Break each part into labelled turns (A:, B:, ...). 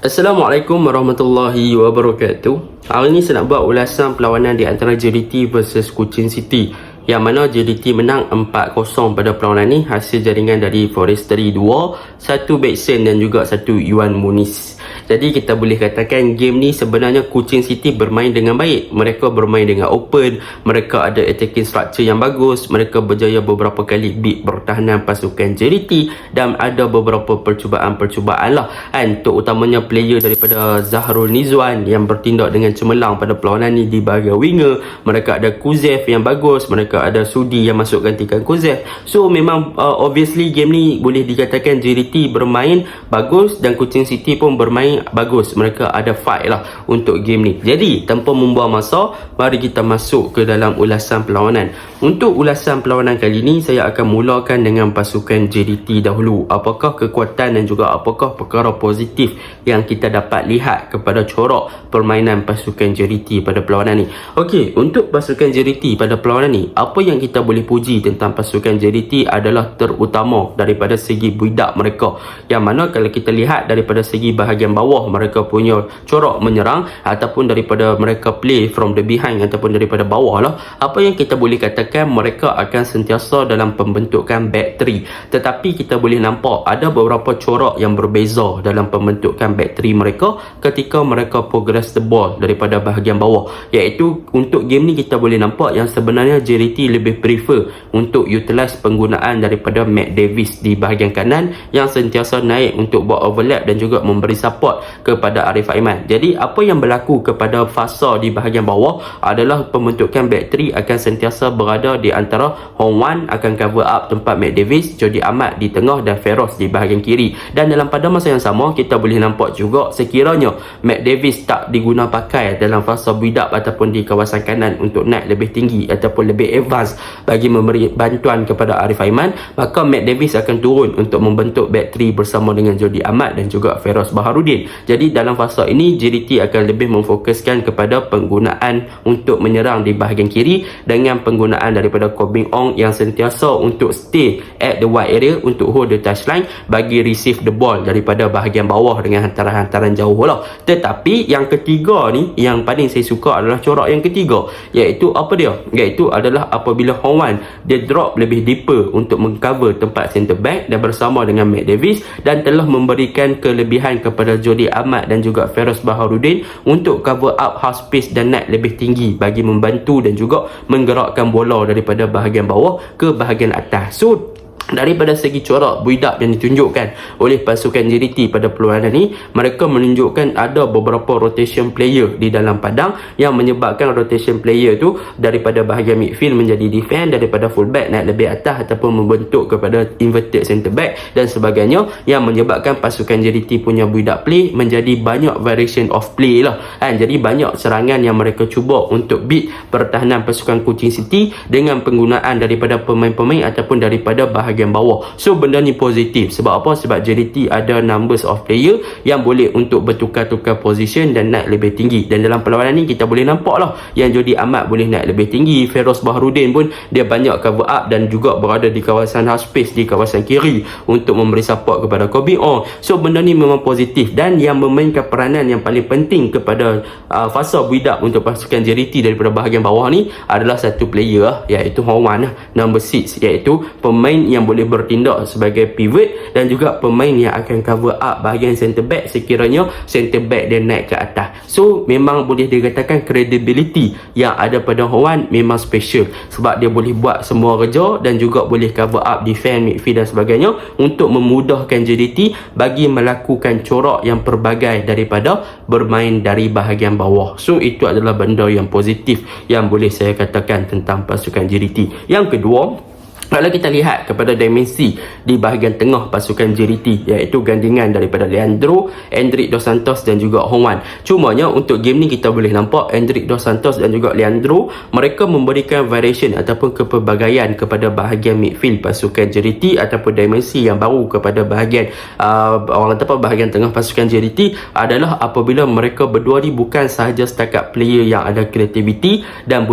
A: Assalamualaikum warahmatullahi wabarakatuh. Hari ini saya nak buat ulasan perlawanan di antara JDT versus Kuching City, yang mana JDT menang 4-0 pada perlawanan ni hasil jaringan dari Forestry 2, satu Backsen dan juga satu Yuan Muniz. Jadi kita boleh katakan game ni sebenarnya Kuching City bermain dengan baik. Mereka bermain dengan open, mereka ada attacking structure yang bagus, mereka berjaya beberapa kali beat pertahanan pasukan JDT dan ada beberapa percubaan-percubaan lah kan, terutamanya player daripada Zahrul Nizwan yang bertindak dengan cemerlang pada perlawanan ni di bahagian winger. Mereka ada Kuzev yang bagus, mereka ada Sudi yang masuk gantikan Kuzev. So memang obviously game ni boleh dikatakan JDT bermain bagus dan Kuching City pun bermain bagus. Mereka ada fight lah untuk game ni. Jadi tanpa membuang masa, mari kita masuk ke dalam ulasan perlawanan. Untuk ulasan perlawanan kali ni, saya akan mulakan dengan pasukan JDT dahulu. Apakah kekuatan dan juga apakah perkara positif yang kita dapat lihat kepada corak permainan pasukan JDT pada perlawanan ni. Okey, untuk pasukan JDT pada perlawanan ni, apa yang kita boleh puji tentang pasukan JDT adalah terutama daripada segi build-up mereka, yang mana kalau kita lihat daripada segi bahagian bawah, mereka punya corak menyerang ataupun daripada mereka play from the behind ataupun daripada bawah lah, apa yang kita boleh katakan mereka akan sentiasa dalam pembentukan back 3. Tetapi kita boleh nampak ada beberapa corak yang berbeza dalam pembentukan back 3 mereka ketika mereka progress the ball daripada bahagian bawah, iaitu untuk game ni kita boleh nampak yang sebenarnya JDT lebih prefer untuk utilize penggunaan daripada Matt Davis di bahagian kanan yang sentiasa naik untuk buat overlap dan juga memberi support kepada Arif Aiman. Jadi apa yang berlaku kepada fasa di bahagian bawah adalah pembentukan back 3 akan sentiasa berada di antara Hong Wan akan cover up tempat Matt Davis, Jody Ahmad di tengah dan Feroz di bahagian kiri. Dan dalam pada masa yang sama kita boleh nampak juga sekiranya Matt Davis tak diguna pakai dalam fasa build up ataupun di kawasan kanan untuk naik lebih tinggi ataupun lebih advance bagi memberi bantuan kepada Arif Aiman, maka Matt Davis akan turun untuk membentuk back 3 bersama dengan Jody Ahmad dan juga Feroz Baharudin. Jadi dalam fasa ini JDT akan lebih memfokuskan kepada penggunaan untuk menyerang di bahagian kiri dengan penggunaan daripada Kobing Ong yang sentiasa untuk stay at the wide area untuk hold the touchline bagi receive the ball daripada bahagian bawah dengan hantaran-hantaran jauh lah. Tetapi yang ketiga ni yang paling saya suka adalah corak yang ketiga, iaitu apa dia? Iaitu adalah apabila Hong Wan dia drop lebih deeper untuk mengcover tempat center back dan bersama dengan Matt Davis dan telah memberikan kelebihan kepada Jody Ahmad dan juga Feroz Baharudin untuk cover up half space dan naik lebih tinggi bagi membantu dan juga menggerakkan bola daripada bahagian bawah ke bahagian atas. So daripada segi corak build up yang ditunjukkan oleh pasukan JDT pada perlawanan ni, mereka menunjukkan ada beberapa rotation player di dalam padang yang menyebabkan rotation player tu daripada bahagian midfield menjadi defend, daripada fullback naik lebih atas ataupun membentuk kepada inverted centre back dan sebagainya, yang menyebabkan pasukan JDT punya build up play menjadi banyak variation of play lah kan. Jadi banyak serangan yang mereka cuba untuk beat pertahanan pasukan Kuching City dengan penggunaan daripada pemain-pemain ataupun daripada bahagian bawah. So benda ni positif. Sebab apa? Sebab JDT ada numbers of player yang boleh untuk bertukar-tukar position dan naik lebih tinggi. Dan dalam perlawanan ni kita boleh nampak lah yang Jody Ahmad boleh naik lebih tinggi, Feroz Baharudin pun dia banyak cover up dan juga berada di kawasan half space di kawasan kiri untuk memberi support kepada Kobing Ong. So benda ni memang positif dan yang memainkan peranan yang paling penting kepada fasa build up untuk pasukan JDT daripada bahagian bawah ni adalah satu player iaitu Hong Wan number 6, iaitu pemain yang boleh bertindak sebagai pivot dan juga pemain yang akan cover up bahagian center back sekiranya center back dia naik ke atas. So memang boleh dikatakan credibility yang ada pada Hong Wan memang special sebab dia boleh buat semua kerja dan juga boleh cover up defend, midfield dan sebagainya untuk memudahkan JDT bagi melakukan corak yang pelbagai daripada bermain dari bahagian bawah. So itu adalah benda yang positif yang boleh saya katakan tentang pasukan JDT. Yang kedua, kalau kita lihat kepada dimensi di bahagian tengah pasukan JDT, iaitu gandingan daripada Leandro, Endrick Dos Santos dan juga Hong Wan. Cumanya untuk game ni kita boleh nampak Endrick Dos Santos dan juga Leandro mereka memberikan variation ataupun kepelbagaian kepada bahagian midfield pasukan JDT ataupun dimensi yang baru kepada bahagian orang kata apa, bahagian tengah pasukan JDT adalah apabila mereka berdua ni bukan sahaja setakat player yang ada kreativiti dan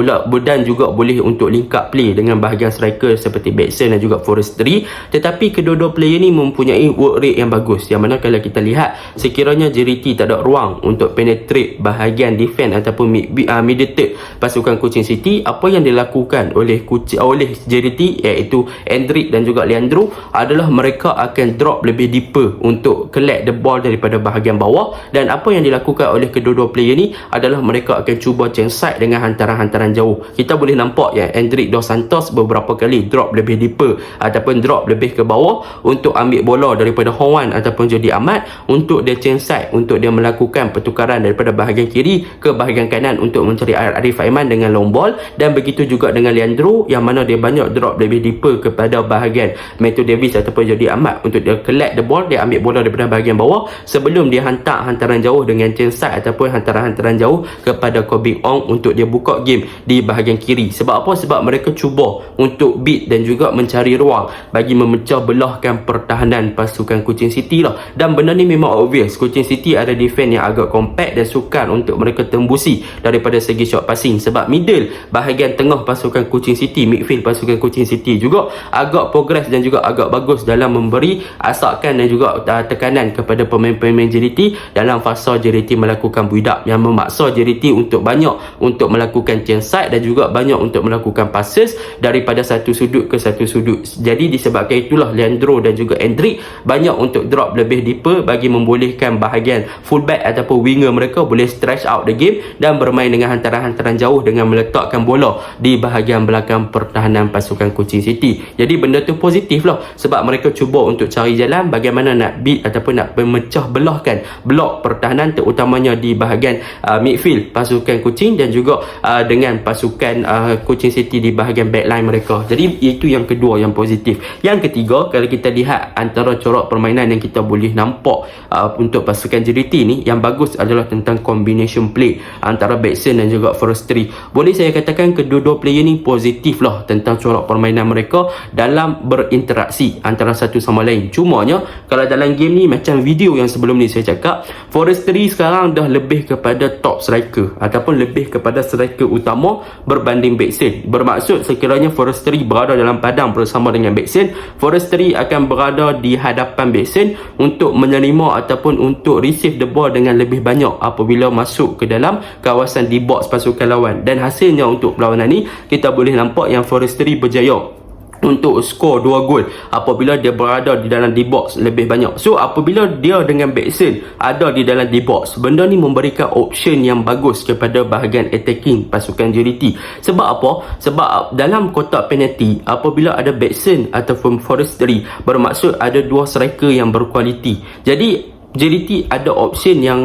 A: juga boleh untuk link up play dengan bahagian striker seperti seperti Bexon dan juga Forestry. Tetapi kedua-dua player ni mempunyai work rate yang bagus, yang mana kalau kita lihat sekiranya JDT tak ada ruang untuk penetrate bahagian defense ataupun middle third pasukan Kuching City, apa yang dilakukan oleh JDT iaitu Endrick dan juga Leandro adalah mereka akan drop lebih deeper untuk collect the ball daripada bahagian bawah. Dan apa yang dilakukan oleh kedua-dua player ni adalah mereka akan cuba change side dengan hantaran-hantaran jauh. Kita boleh nampak ya, Endrick Dos Santos beberapa kali drop lebih deeper ataupun drop lebih ke bawah untuk ambil bola daripada Hong Wan ataupun Jody Ahmad untuk dia change side, untuk dia melakukan pertukaran daripada bahagian kiri ke bahagian kanan untuk mencari Arif Aiman dengan long ball. Dan begitu juga dengan Leandro, yang mana dia banyak drop lebih deeper kepada bahagian Matthew Davis ataupun Jody Ahmad untuk dia collect the ball, dia ambil bola daripada bahagian bawah sebelum dia hantar hantaran jauh dengan change side ataupun hantaran-hantaran jauh kepada Kobe Ong untuk dia buka game di bahagian kiri. Sebab apa? Sebab mereka cuba untuk beat dan juga mencari ruang bagi memecah belahkan pertahanan pasukan Kuching City lah. Dan benda ni memang obvious, Kuching City ada defense yang agak compact dan sukar untuk mereka tembusi daripada segi short passing. Sebab middle bahagian tengah pasukan Kuching City, midfield pasukan Kuching City juga agak progress dan juga agak bagus dalam memberi asakan dan juga tekanan kepada pemain-pemain JDT dalam fasa JDT melakukan build up, yang memaksa JDT untuk banyak untuk melakukan change side dan juga banyak untuk melakukan passes daripada satu sudut ke satu sudut. Jadi disebabkan itulah Leandro dan juga Endrick banyak untuk drop lebih deeper bagi membolehkan bahagian fullback ataupun winger mereka boleh stretch out the game dan bermain dengan hantaran-hantaran jauh dengan meletakkan bola di bahagian belakang pertahanan pasukan Kuching City. Jadi benda tu positif lah, sebab mereka cuba untuk cari jalan bagaimana nak beat ataupun nak memecah belahkan blok pertahanan, terutamanya di bahagian midfield pasukan Kuching dan juga dengan pasukan Kuching City di bahagian backline mereka. Jadi itu yang kedua yang positif. Yang ketiga, kalau kita lihat antara corak permainan yang kita boleh nampak untuk pasukan JDT ni, yang bagus adalah tentang combination play antara Bexon dan juga Forestry. Boleh saya katakan kedua-dua player ni positif lah tentang corak permainan mereka dalam berinteraksi antara satu sama lain. Cumanya kalau dalam game ni, macam video yang sebelum ni saya cakap, Forestry sekarang dah lebih kepada top striker ataupun lebih kepada striker utama berbanding Bexon. Bermaksud sekiranya Forestry berada dalam padang bersama dengan Bexon, Forestry akan berada di hadapan Bexon untuk menerima ataupun untuk receive the ball dengan lebih banyak apabila masuk ke dalam kawasan di box pasukan lawan. Dan hasilnya untuk perlawanan ni, kita boleh nampak yang Forestry berjaya untuk skor 2 gol apabila dia berada di dalam D-box lebih banyak. So apabila dia dengan Bexon ada di dalam D-box, benda ni memberikan option yang bagus kepada bahagian attacking pasukan JDT. Sebab apa? Sebab dalam kotak penalti apabila ada Bexon ataupun Forestry, bermaksud ada dua striker yang berkualiti. Jadi JDT ada option yang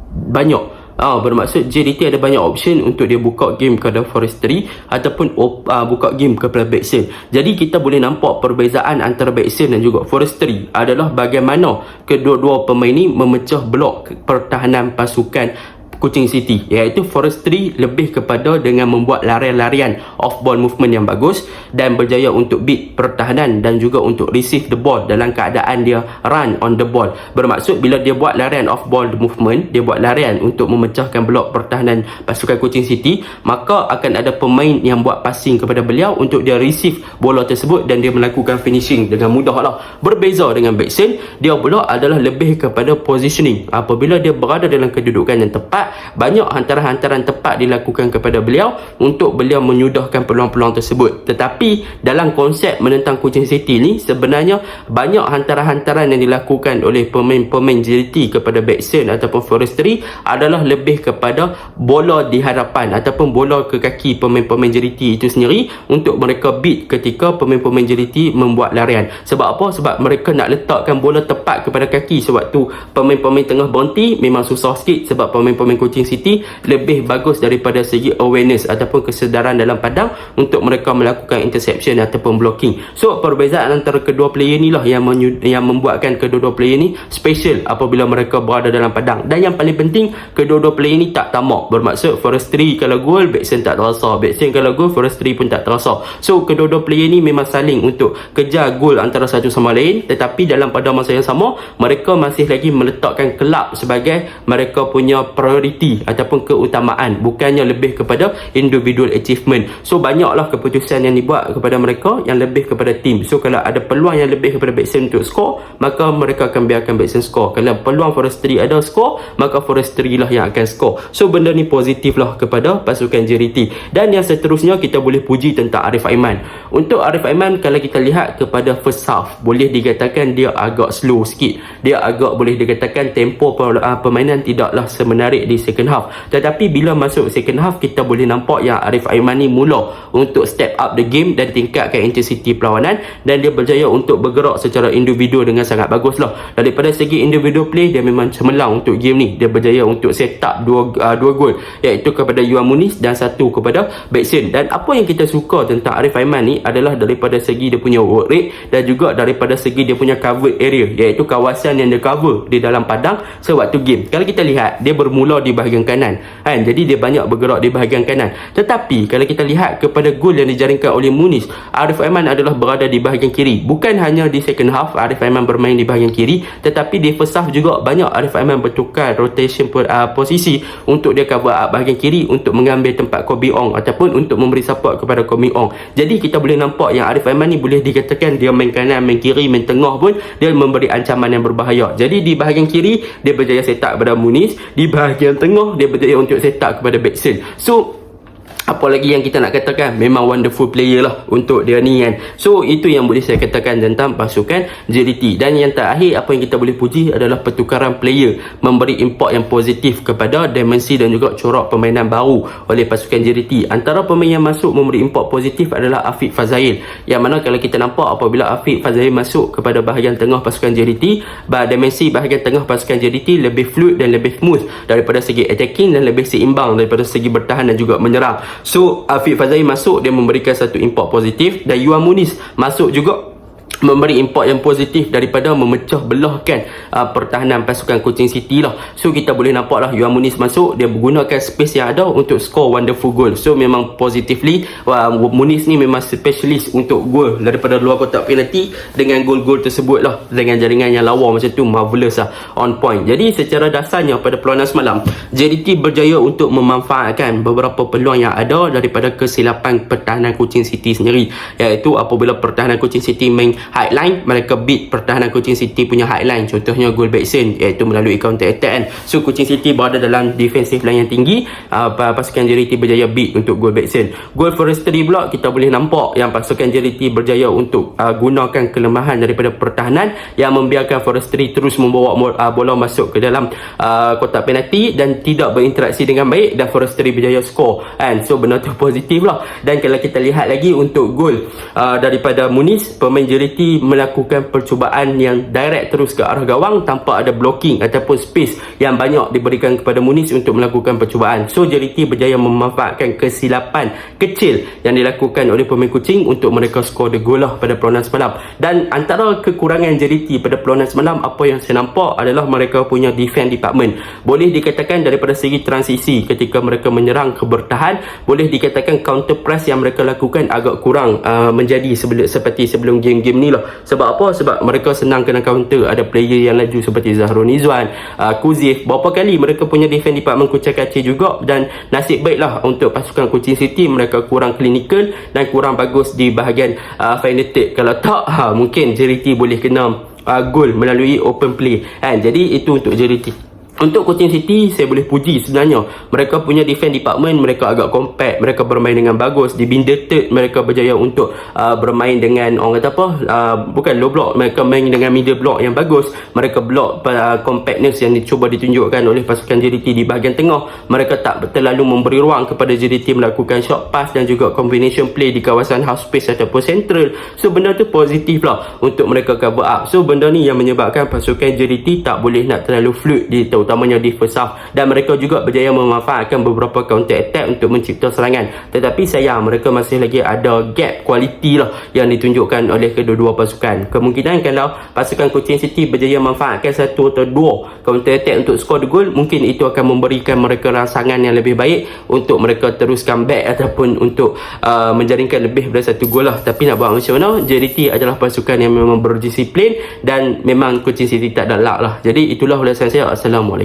A: banyak. Bermaksud JDT ada banyak option untuk dia buka game kepada Forestry ataupun buka game kepada Bexon. Jadi kita boleh nampak perbezaan antara Bexon dan juga Forestry adalah bagaimana kedua-dua pemain ni memecah blok pertahanan pasukan Kuching City, iaitu Forestry lebih kepada dengan membuat larian-larian off ball movement yang bagus dan berjaya untuk beat pertahanan dan juga untuk receive the ball dalam keadaan dia run on the ball. Bermaksud bila dia buat larian off ball movement, dia buat larian untuk memecahkan blok pertahanan pasukan Kuching City, maka akan ada pemain yang buat passing kepada beliau untuk dia receive bola tersebut dan dia melakukan finishing dengan mudah lah. Berbeza dengan Bexon, dia pula adalah lebih kepada positioning. Apabila dia berada dalam kedudukan yang tepat, banyak hantaran-hantaran tepat dilakukan kepada beliau untuk beliau menyudahkan peluang-peluang tersebut. Tetapi dalam konsep menentang Kuching City ni, sebenarnya banyak hantaran-hantaran yang dilakukan oleh pemain-pemain JDT kepada Bexon ataupun Forestry adalah lebih kepada bola di hadapan ataupun bola ke kaki pemain-pemain JDT itu sendiri untuk mereka beat ketika pemain-pemain JDT membuat larian. Sebab apa? Sebab mereka nak letakkan bola tepat kepada kaki sewaktu pemain-pemain tengah berhenti. Memang susah sikit sebab pemain-pemain Kuching City lebih bagus daripada segi awareness ataupun kesedaran dalam padang untuk mereka melakukan interception ataupun blocking. So perbezaan antara kedua player ni lah yang membuatkan kedua-dua player ni special apabila mereka berada dalam padang. Dan yang paling penting, kedua-dua player ni tak tamak. Bermaksud Forestry kalau gol, Bexon tak terasa. Bexon kalau gol, Forestry pun tak terasa. So kedua-dua player ni memang saling untuk kejar gol antara satu sama lain, tetapi dalam pada masa yang sama mereka masih lagi meletakkan kelab sebagai mereka punya priority priority ataupun keutamaan, bukannya lebih kepada individual achievement. So banyaklah keputusan yang dibuat kepada mereka yang lebih kepada team. So kalau ada peluang yang lebih kepada Backson untuk skor, maka mereka akan biarkan Backson skor. Kalau peluang Forestry ada skor, maka Forestry lah yang akan skor. So benda ni positif lah kepada pasukan JDT. Dan yang seterusnya kita boleh puji tentang Arif Aiman. Untuk Arif Aiman, kalau kita lihat kepada first half, boleh dikatakan dia agak slow sikit. Dia agak boleh dikatakan tempo permainan tidaklah semenarik di second half. Tetapi bila masuk second half, kita boleh nampak yang Arif Aiman ni mula untuk step up the game dan tingkatkan intensity perlawanan, dan dia berjaya untuk bergerak secara individu dengan sangat bagus lah. Daripada segi individual play, dia memang cemerlang untuk game ni. Dia berjaya untuk set up dua gol, iaitu kepada Yuan Muniz dan satu kepada Backson. Dan apa yang kita suka tentang Arif Aiman ni adalah daripada segi dia punya work rate dan juga daripada segi dia punya covered area, iaitu kawasan yang dia cover di dalam padang sewaktu game. Kalau kita lihat, dia bermula di bahagian kanan kan, jadi dia banyak bergerak di bahagian kanan. Tetapi kalau kita lihat kepada gol yang dijaringkan oleh Muniz, Arif Aiman adalah berada di bahagian kiri. Bukan hanya di second half Arif Aiman bermain di bahagian kiri, tetapi di first half juga banyak Arif Aiman bertukar rotation posisi untuk dia cover up bahagian kiri untuk mengambil tempat Kobe Ong ataupun untuk memberi support kepada Kobe Ong. Jadi kita boleh nampak yang Arif Aiman ni boleh dikatakan dia main kanan, main kiri, main tengah pun dia memberi ancaman yang berbahaya. Jadi di bahagian kiri dia berjaya set up kepada Muniz, di bahagian tengah dia berjaya untuk set up kepada Backson. So apa lagi yang kita nak katakan, memang wonderful player lah untuk dia ni kan. So itu yang boleh saya katakan tentang pasukan JDT. Dan yang terakhir, apa yang kita boleh puji adalah pertukaran player, memberi import yang positif kepada dimensi dan juga corak permainan baru oleh pasukan JDT. Antara pemain yang masuk memberi import positif adalah Afiq Fazail, yang mana kalau kita nampak apabila Afiq Fazail masuk kepada bahagian tengah pasukan JDT, dimensi bahagian tengah pasukan JDT lebih fluid dan lebih smooth daripada segi attacking, dan lebih seimbang daripada segi bertahan dan juga menyerang. So Afiq Fazail masuk, dia memberikan satu import positif, dan Yuan Muniz masuk juga memberi import yang positif daripada memecah belahkan pertahanan pasukan Kuching City lah. So kita boleh nampak lah Yuan Muniz masuk, dia menggunakan space yang ada untuk score wonderful goal. So memang positively Muniz ni memang specialist untuk gol daripada luar kotak penalti, dengan gol-gol tersebut lah, dengan jaringan yang lawa macam tu, marvelous lah, on point. Jadi secara dasarnya pada perlawanan semalam, JDT berjaya untuk memanfaatkan beberapa peluang yang ada daripada kesilapan pertahanan Kuching City sendiri, iaitu apabila pertahanan Kuching City main high line, mereka beat pertahanan Kuching City punya high line. Contohnya gol Backson, iaitu melalui counter attack kan. So Kuching City berada dalam defensive line yang tinggi, pasukan JDT berjaya beat untuk gol Backson. Gol Forestry pula, kita boleh nampak yang pasukan JDT berjaya untuk gunakan kelemahan daripada pertahanan yang membiarkan Forestry terus membawa bola masuk ke dalam kotak penalti dan tidak berinteraksi dengan baik, dan Forestry berjaya skor kan. So benda tu positif lah. Dan kalau kita lihat lagi untuk gol daripada Muniz, pemain JDT melakukan percubaan yang direct terus ke arah gawang tanpa ada blocking ataupun space yang banyak diberikan kepada Muniz untuk melakukan percubaan. So JDT berjaya memanfaatkan kesilapan kecil yang dilakukan oleh pemain Kuching untuk mereka skor the goal lah pada perlawanan semalam. Dan antara kekurangan JDT pada perlawanan semalam, apa yang saya nampak adalah mereka punya defense department. Boleh dikatakan daripada segi transisi ketika mereka menyerang ke bertahan, boleh dikatakan counter press yang mereka lakukan agak kurang menjadi seperti sebelum game-game ni lah. Sebab apa? Sebab mereka senang kena counter. Ada player yang laju seperti Zahrul Nizwan, Kuzif. Berapa kali mereka punya defense department kucing kacir juga, dan nasib baiklah untuk pasukan Kuching City, mereka kurang clinical dan kurang bagus di bahagian final third. Kalau tak, mungkin JDT boleh kena gol melalui open play kan. Jadi itu untuk JDT. Untuk Kuching City, saya boleh puji sebenarnya. Mereka punya defense department, mereka agak compact, mereka bermain dengan bagus. Di binder third, mereka berjaya untuk bermain dengan, orang kata apa, bukan low block, mereka main dengan middle block yang bagus. Mereka block compactness yang dicuba ditunjukkan oleh pasukan JDT di bahagian tengah. Mereka tak terlalu memberi ruang kepada JDT melakukan short pass dan juga combination play di kawasan half space ataupun central. So benda tu positif lah untuk mereka cover up. So benda ni yang menyebabkan pasukan JDT tak boleh nak terlalu fluid utamanya di first half, dan mereka juga berjaya memanfaatkan beberapa counter attack untuk mencipta serangan. Tetapi sayang, mereka masih lagi ada gap kualiti lah yang ditunjukkan oleh kedua-dua pasukan. Kemungkinan kalau pasukan Kuching City berjaya memanfaatkan satu atau dua counter attack untuk skor the goal, mungkin itu akan memberikan mereka rangsangan yang lebih baik untuk mereka terus comeback ataupun untuk menjaringkan lebih daripada satu gol lah. Tapi nak buat macam mana, JDT adalah pasukan yang memang berdisiplin, dan memang Kuching City tak ada luck lah. Jadi itulah ulasan saya. Assalamualaikum.